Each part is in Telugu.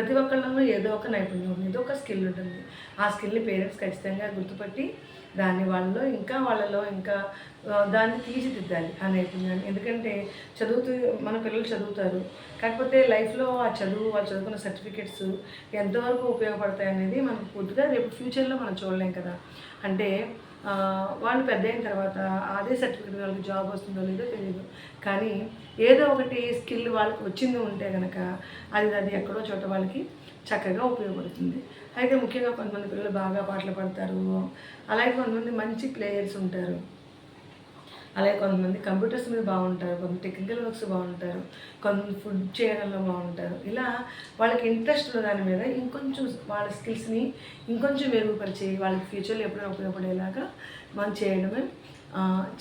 ప్రతి ఒక్కళ్ళలో ఏదో ఒక నైపుణ్యం ఉంది, ఏదో ఒక స్కిల్ ఉంటుంది. ఆ స్కిల్ని పేరెంట్స్ ఖచ్చితంగా గుర్తుపట్టి దాన్ని వాళ్ళలో ఇంకా దాన్ని తీర్చిదిద్దాలి ఆ నైపుణ్యాన్ని. ఎందుకంటే మన పిల్లలు చదువుతారు, కాకపోతే లైఫ్లో ఆ చదువు, వాళ్ళు చదువుకున్న సర్టిఫికెట్స్ ఎంతవరకు ఉపయోగపడతాయి అనేది మనకు పూర్తిగా రేపు ఫ్యూచర్లో మనం చూడలేం కదా. అంటే వాళ్ళు పెద్ద అయిన తర్వాత అదే సర్టిఫికెట్ వాళ్ళకి జాబ్ వస్తుందో లేదో తెలియదు, కానీ ఏదో ఒకటి స్కిల్ వాళ్ళకి వచ్చింది ఉంటే కనుక అది ఎక్కడో చోట వాళ్ళకి చక్కగా ఉపయోగపడుతుంది. అయితే ముఖ్యంగా కొంతమంది పిల్లలు బాగా పాటలు పాడతారు, అలాగే కొంతమంది మంచి ప్లేయర్స్ ఉంటారు, అలాగే కొంతమంది కంప్యూటర్స్ మీద బాగుంటారు, కొంత టెక్నికల్ వర్క్స్ బాగుంటారు, కొంతమంది ఫుడ్ చేయడంలో బాగుంటారు. ఇలా వాళ్ళకి ఇంట్రెస్ట్ ఉన్న దాని మీద ఇంకొంచెం వాళ్ళ స్కిల్స్ని ఇంకొంచెం మెరుగుపరిచి వాళ్ళకి ఫ్యూచర్లో ఎప్పుడైనా ఉపయోగపడేలాగా మనం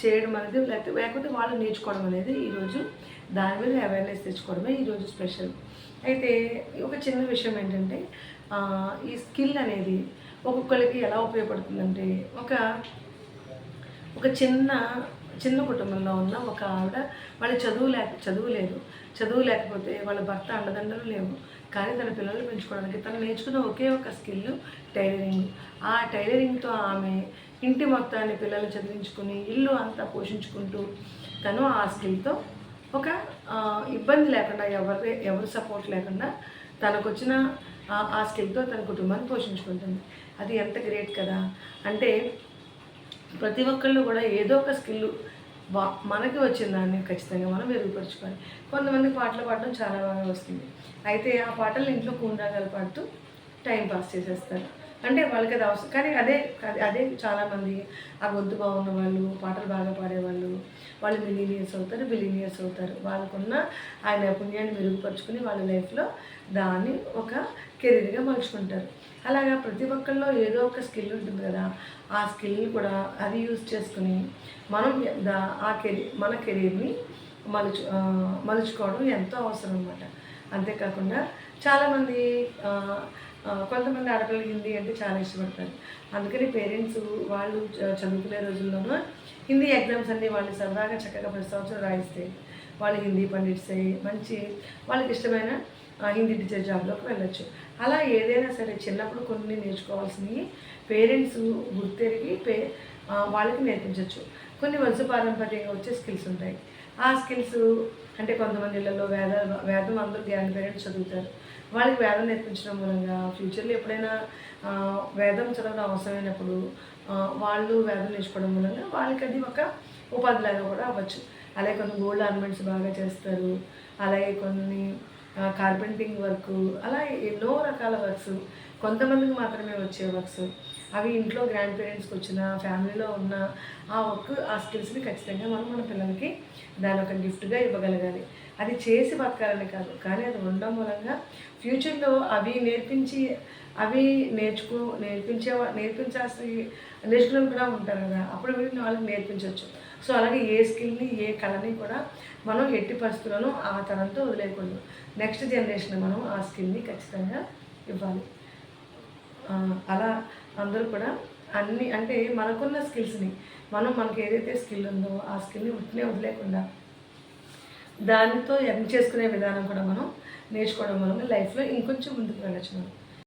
చేయడం అనేది లేకపోతే వాళ్ళు నేర్చుకోవడం అనేది ఈరోజు దాని మీద అవేర్నెస్ తెచ్చుకోవడమే ఈరోజు స్పెషల్. అయితే ఒక చిన్న విషయం ఏంటంటే ఈ స్కిల్ అనేది ఒక్కొక్కరికి ఎలా ఉపయోగపడుతుందంటే ఒక చిన్న కుటుంబంలో ఉన్న ఒక ఆవిడ, వాళ్ళ చదువు లేకపోతే వాళ్ళ భర్త అండదండలు లేవు, కానీ తన పిల్లల్ని పెంచుకోవడానికి తను నేర్చుకున్న ఒకే ఒక స్కిల్ టైలరింగ్. ఆ టైలరింగ్తో ఆమె ఇంటి మొత్తాన్ని పిల్లల్ని చదివించుకుని ఇల్లు అంతా పోషించుకుంటూ తను ఆ స్కిల్తో ఒక ఇబ్బంది లేకుండా ఎవరు సపోర్ట్ లేకుండా తనకొచ్చిన ఆ స్కిల్తో తన కుటుంబాన్ని పోషించుకుంటుంది. అది ఎంత గ్రేట్ కదా. అంటే ప్రతి ఒక్కళ్ళు కూడా ఏదో ఒక స్కిల్ మనకి వచ్చిన దాన్ని ఖచ్చితంగా మనం మెరుగుపరుచుకోవాలి. కొంతమంది పాటలు పాడడం చాలా బాగా వస్తుంది, అయితే ఆ పాటలు ఇంట్లో కూనరాగాలు పాడుతూ టైం పాస్ చేసేస్తారు. అంటే వాళ్ళకి అది అవసరం, కానీ అదే చాలామంది ఆ గొంతు బాగున్న వాళ్ళు, పాటలు బాగా పాడేవాళ్ళు, వాళ్ళు బిలీనియర్స్ అవుతారు. వాళ్ళకున్న ఆ నైపుణ్యాన్ని మెరుగుపరుచుకుని వాళ్ళ లైఫ్లో దాన్ని ఒక కెరీర్గా మలుచుకుంటారు. అలాగా ప్రతి ఒక్కళ్ళలో ఏదో ఒక స్కిల్ ఉంటుంది కదా, ఆ స్కిల్ని కూడా అది యూజ్ చేసుకుని మనం మన కెరీర్ని మలుచుకోవడం ఎంతో అవసరం అన్నమాట. అంతేకాకుండా చాలామంది కొంతమంది ఆడపిల్లలు హిందీ అంటే చాలా ఇష్టపడతారు. అందుకని పేరెంట్స్ వాళ్ళు చదువుకునే రోజుల్లోనూ హిందీ ఎగ్జామ్స్ అన్నీ వాళ్ళు సరదాగా చక్కగా ప్రతి సంవత్సరం రాయిస్తే వాళ్ళు హిందీ పండిట్స్ అయ్యి మంచి వాళ్ళకి ఇష్టమైన హిందీ టీచర్ జాబ్లోకి వెళ్ళొచ్చు. అలా ఏదైనా సరే చిన్నప్పుడు కొన్ని నేర్చుకోవాల్సినవి పేరెంట్స్ గుర్తెరిగి వాళ్ళకి నేర్పించవచ్చు. కొన్ని వంశపారంపర్యంగా వచ్చే స్కిల్స్ ఉంటాయి. ఆ స్కిల్స్ అంటే కొంతమంది ఇళ్లలో వేదం అందరూ గ్రాండ్ పేరెంట్స్ చదువుతారు, వాళ్ళకి వేదం నేర్పించడం మూలంగా ఫ్యూచర్లో ఎప్పుడైనా వేదం చదవడం అవసరమైనప్పుడు వాళ్ళు వేదం నేర్చుకోవడం మూలంగా వాళ్ళకి అది ఒక ఉపాధిలాగా కూడా అవ్వచ్చు. అలాగే కొన్ని గోల్డ్ ఆర్నమెంట్స్ బాగా చేస్తారు, అలాగే కొన్ని కార్పెంటింగ్ వర్క్, అలా ఎన్నో రకాల వర్క్స్ కొంతమందికి మాత్రమే వచ్చే వర్క్స్, అవి ఇంట్లో గ్రాండ్ పేరెంట్స్కి వచ్చిన ఫ్యామిలీలో ఉన్న ఆ వర్క్ ఆ స్కిల్స్ని ఖచ్చితంగా మన పిల్లలకి దాని ఒక గిఫ్ట్గా ఇవ్వగలగాలి. అది చేసి బతకాలని కాదు, కానీ అది ఉండడం మూలంగా ఫ్యూచర్లో అవి నేర్చుకుని కూడా ఉంటారు కదా, అప్పుడు వీటిని వాళ్ళకి నేర్పించవచ్చు. సో అలాగే ఏ స్కిల్ని ఏ కళని కూడా మనం ఎట్టి పరిస్థితులను ఆ తరంతో వదిలేయకూడదు. నెక్స్ట్ జనరేషన్ మనం ఆ స్కిల్ని ఖచ్చితంగా ఇవ్వాలి. అలా అందరూ కూడా అంటే మనకున్న స్కిల్స్ని మనకి ఏదైతే స్కిల్ ఉందో ఆ స్కిల్ని వదిలేకుండా దానితో ఎర్న్ చేసుకునే విధానం కూడా మనం నేర్చుకోవడం వల్ల లైఫ్లో ఇంకొంచెం ముందుకు వెళ్ళచ్చు మనం.